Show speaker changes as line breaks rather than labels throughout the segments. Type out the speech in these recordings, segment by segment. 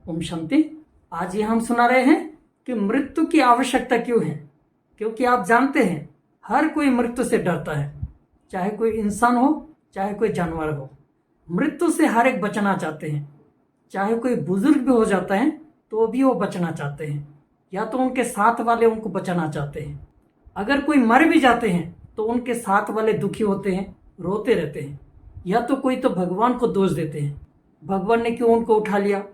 ओम शांति। आज ये हम सुना रहे हैं कि मृत्यु की आवश्यकता क्यों है। क्योंकि आप जानते हैं हर कोई मृत्यु से डरता है, चाहे कोई इंसान हो चाहे कोई जानवर हो। मृत्यु से हर एक बचना चाहते हैं। चाहे कोई बुजुर्ग भी हो जाता है तो भी वो बचना चाहते हैं, या तो उनके साथ वाले उनको बचाना चाहते हैं। अगर कोई मर भी जाते हैं तो उनके साथ वाले दुखी होते हैं, रोते रहते हैं, या तो कोई तो भगवान को दोष देते हैं, भगवान ने क्यों उनको उठा लिया।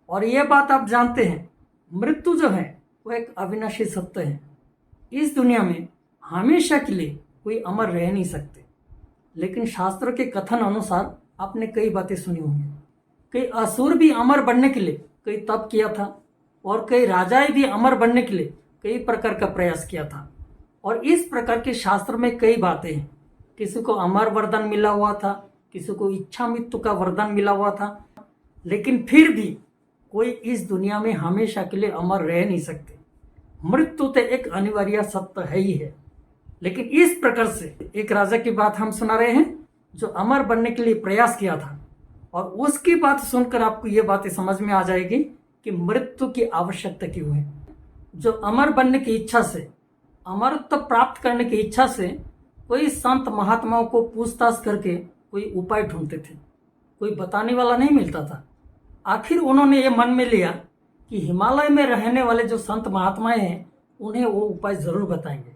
और ये बात आप जानते हैं, मृत्यु जो है वो एक अविनाशी सत्य है। इस दुनिया में हमेशा के लिए कोई अमर रह नहीं सकते। लेकिन शास्त्रों के कथन अनुसार आपने कई बातें सुनी होंगी। कई असुर भी अमर बनने के लिए कई तप किया था, और कई राजाएं भी अमर बनने के लिए कई प्रकार का प्रयास किया था। और इस प्रकार के शास्त्र में कई बातें हैं। किसी को अमर वरदान मिला हुआ था, किसी को इच्छा मृत्यु का वरदान मिला हुआ था, लेकिन फिर भी कोई इस दुनिया में हमेशा के लिए अमर रह नहीं सकते। मृत्यु तो एक अनिवार्य सत्य है ही है। लेकिन इस प्रकार से एक राजा की बात हम सुना रहे हैं जो अमर बनने के लिए प्रयास किया था, और उसकी बात सुनकर आपको ये बातें समझ में आ जाएगी कि मृत्यु की आवश्यकता क्यों है। जो अमर बनने की इच्छा से, अमरत्व प्राप्त करने की इच्छा से कोई संत महात्माओं को पूछताछ करके कोई उपाय ढूंढते थे। कोई बताने वाला नहीं मिलता था। आखिर उन्होंने ये मन में लिया कि हिमालय में रहने वाले जो संत महात्माएं हैं उन्हें वो उपाय जरूर बताएंगे।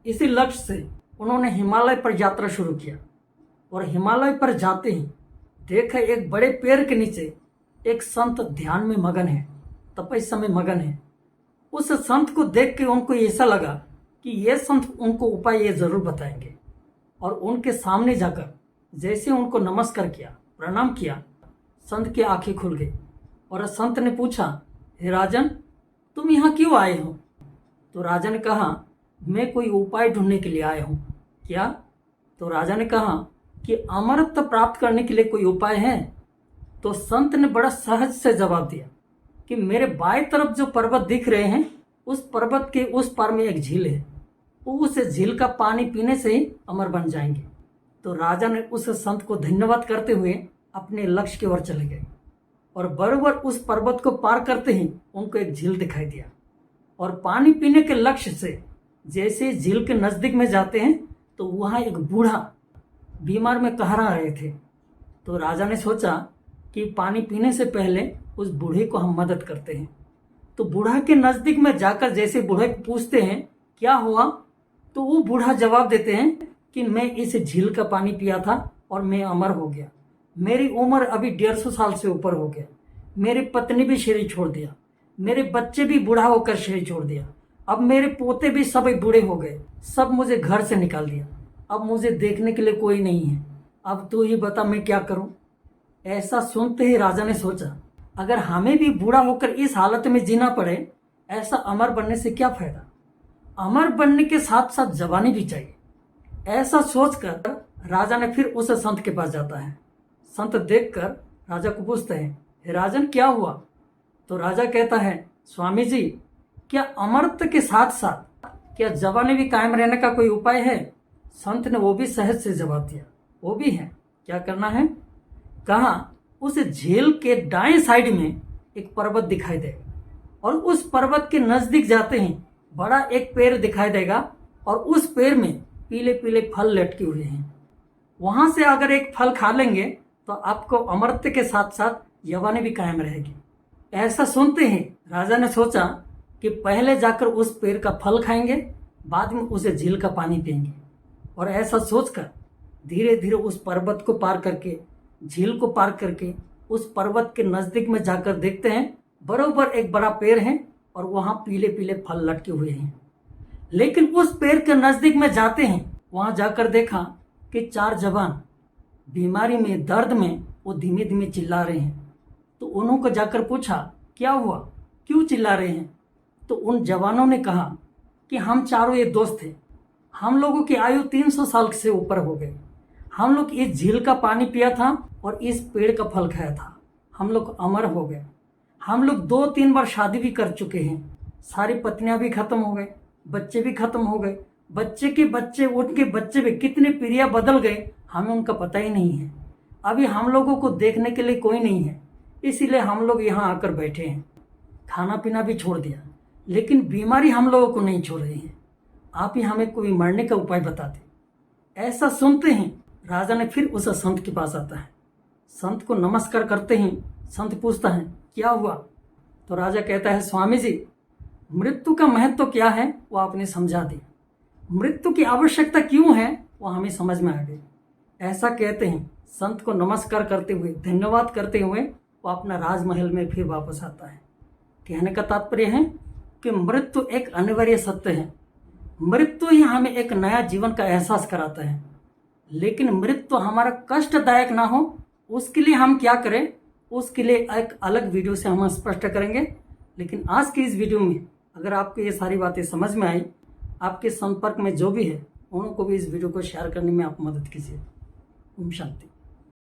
इसी लक्ष्य से उन्होंने हिमालय पर यात्रा शुरू किया। और हिमालय पर जाते ही देखा एक बड़े पेड़ के नीचे एक संत ध्यान में मगन है, तपस्या में मगन है। उस संत को देख के उनको ऐसा लगा कि ये संत उनको उपाय ये जरूर बताएंगे। और उनके सामने जाकर जैसे उनको नमस्कार किया, प्रणाम किया, संत की आंखें खुल गई। और संत ने पूछा, हे राजन, तुम यहाँ क्यों आए हो? तो राजा ने कहा, मैं कोई उपाय ढूंढने के लिए आया हूँ। क्या? तो राजा ने कहा कि अमरत्व प्राप्त करने के लिए कोई उपाय है? तो संत ने बड़ा सहज से जवाब दिया कि मेरे बाएं तरफ जो पर्वत दिख रहे हैं उस पर्वत के उस पार में एक झील है, वो उस झील का पानी पीने से ही अमर बन जाएंगे। तो राजा ने उस संत को धन्यवाद करते हुए अपने लक्ष्य की ओर चले गए। और बरोबर उस पर्वत को पार करते ही उनको एक झील दिखाई दिया। और पानी पीने के लक्ष्य से जैसे झील के नजदीक में जाते हैं तो वहां एक बूढ़ा बीमार में कहरा रहे थे। तो राजा ने सोचा कि पानी पीने से पहले उस बूढ़े को हम मदद करते हैं। तो बूढ़ा के नजदीक में जाकर जैसे बूढ़े को पूछते हैं क्या हुआ, तो वो बूढ़ा जवाब देते हैं कि मैं इस झील का पानी पिया था और मैं अमर हो गया। मेरी उम्र अभी 150 साल से ऊपर हो गया। मेरी पत्नी भी शरीर छोड़ दिया, मेरे बच्चे भी बूढ़ा होकर शरीर छोड़ दिया, अब मेरे पोते भी सब बूढ़े हो गए, सब मुझे घर से निकाल दिया। अब मुझे देखने के लिए कोई नहीं है। अब तू ही बता मैं क्या करूं? ऐसा सुनते ही राजा ने सोचा, अगर हमें भी बूढ़ा होकर इस हालत में जीना पड़े, ऐसा अमर बनने से क्या फायदा? अमर बनने के साथ साथ जवानी भी चाहिए। ऐसा सोचकर राजा ने फिर उस संत के पास जाता है। संत देखकर राजा को पूछते हैं, हे राजन, क्या हुआ? तो राजा कहता है, स्वामी जी, क्या अमरत्व के साथ साथ क्या जवानी भी कायम रहने का कोई उपाय है? संत ने वो भी सहज से जवाब दिया, वो भी है। क्या करना है? कहा, उस झील के दाएं साइड में एक पर्वत दिखाई देगा, और उस पर्वत के नजदीक जाते ही बड़ा एक पेड़ दिखाई देगा, और उस पेड़ में पीले पीले फल लटके हुए हैं। वहां से अगर एक फल खा लेंगे तो आपको अमरत्व के साथ साथ जवानी भी कायम रहेगी। ऐसा सुनते ही राजा ने सोचा कि पहले जाकर उस पेड़ का फल खाएंगे, बाद में उसे झील का पानी पिएंगे। और ऐसा सोचकर धीरे धीरे उस पर्वत को पार करके, झील को पार करके उस पर्वत के नजदीक में जाकर देखते हैं बरोबर एक बड़ा पेड़ है, और वहां पीले पीले फल लटके हुए हैं। लेकिन उस पेड़ के नजदीक में जाते हैं, वहां जाकर देखा कि 4 जवान बीमारी में, दर्द में वो धीमे धीमे चिल्ला रहे हैं। तो उन्होंने जाकर पूछा, क्या हुआ, क्यों चिल्ला रहे हैं? तो उन जवानों ने कहा कि हम चारों ये दोस्त थे, हम लोगों की आयु 300 साल से ऊपर हो गई। हम लोग इस झील का पानी पिया था और इस पेड़ का फल खाया था, हम लोग अमर हो गए। हम लोग 2-3 बार शादी भी कर चुके हैं, सारी पत्नियां भी खत्म हो गए, बच्चे भी खत्म हो गए, बच्चे के बच्चे, उनके बच्चे भी कितने पीढ़ियां बदल गए, हमें उनका पता ही नहीं है। अभी हम लोगों को देखने के लिए कोई नहीं है। इसीलिए हम लोग यहाँ आकर बैठे हैं। खाना पीना भी छोड़ दिया, लेकिन बीमारी हम लोगों को नहीं छोड़ रही है। आप ही हमें कोई मरने का उपाय बताते। ऐसा सुनते ही राजा ने फिर उस संत के पास आता है। संत को नमस्कार करते ही संत पूछता है, क्या हुआ? तो राजा कहता है, स्वामी जी, मृत्यु का महत्व क्या है वो आपने समझा दी, मृत्यु की आवश्यकता क्यों है वो हमें समझ में आ गई। ऐसा कहते ही संत को नमस्कार करते हुए, धन्यवाद करते हुए वो अपना राजमहल में फिर वापस आता है। कहने का तात्पर्य है कि मृत्यु एक अनिवार्य सत्य है। मृत्यु ही हमें एक नया जीवन का एहसास कराता है, लेकिन मृत्यु हमारा कष्टदायक ना हो उसके लिए हम क्या करें, उसके लिए एक अलग वीडियो से हम स्पष्ट करेंगे। लेकिन आज की इस वीडियो में अगर आपको ये सारी बातें समझ में आई, आपके संपर्क में जो भी है उनको भी इस वीडियो को शेयर करने में आप मदद कीजिए। ओम शांति।